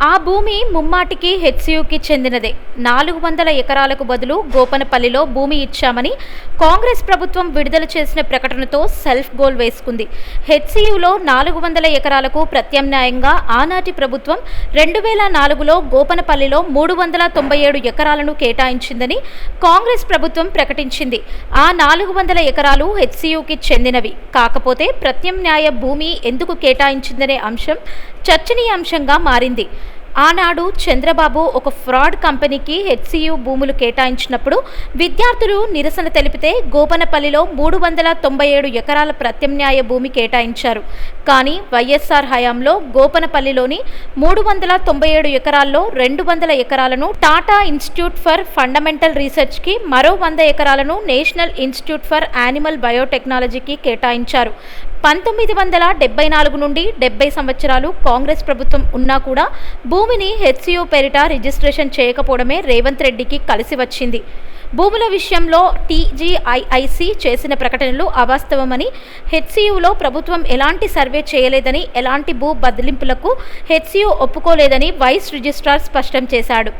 ఆ భూమి ముమ్మాటికి హెచ్సియుకి చెందినదే. 400 ఎకరాలకు బదులు గోపనపల్లిలో భూమి ఇచ్చామని కాంగ్రెస్ ప్రభుత్వం విడుదల చేసిన ప్రకటనతో సెల్ఫ్ గోల్ వేసుకుంది. హెచ్సియులో 400 ఎకరాలకు ప్రత్యామ్నాయంగా ఆనాటి ప్రభుత్వం 2004లో గోపనపల్లిలో 397 ఎకరాలను కేటాయించిందని కాంగ్రెస్ ప్రభుత్వం ప్రకటించింది. ఆ 400 ఎకరాలు హెచ్సియుకి చెందినవి. కాకపోతే ప్రత్యామ్నాయ భూమి ఎందుకు కేటాయించిందనే అంశం చర్చనీయాంశంగా మారింది. ఆనాడు చంద్రబాబు ఒక ఫ్రాడ్ కంపెనీకి హెచ్సియు భూములు కేటాయించినప్పుడు విద్యార్థులు నిరసన తెలిపితే గోపనపల్లిలో 397 ఎకరాల ప్రత్యామ్నాయ భూమి కేటాయించారు. కానీ వైఎస్ఆర్ హయాంలో గోపనపల్లిలోని 397 ఎకరాల్లో 200 ఎకరాలను టాటా ఇన్స్టిట్యూట్ ఫర్ ఫండమెంటల్ రీసెర్చ్కి, మరో 100 ఎకరాలను నేషనల్ ఇన్స్టిట్యూట్ ఫర్ యానిమల్ బయోటెక్నాలజీకి కేటాయించారు. 1974 నుండి 70 సంవత్సరాలు కాంగ్రెస్ ప్రభుత్వం ఉన్నా కూడా భూమిని హెచ్సియు పేరిట రిజిస్ట్రేషన్ చేయకపోవడమే రేవంత్ రెడ్డికి కలిసి వచ్చింది. భూముల విషయంలో టీజీఐఐసి చేసిన ప్రకటనలు అవాస్తవమని, హెచ్సియులో ప్రభుత్వం ఎలాంటి సర్వే చేయలేదని, ఎలాంటి భూ బదిలింపులకు హెచ్సియు ఒప్పుకోలేదని వైస్ రిజిస్ట్రార్ స్పష్టం చేశాడు.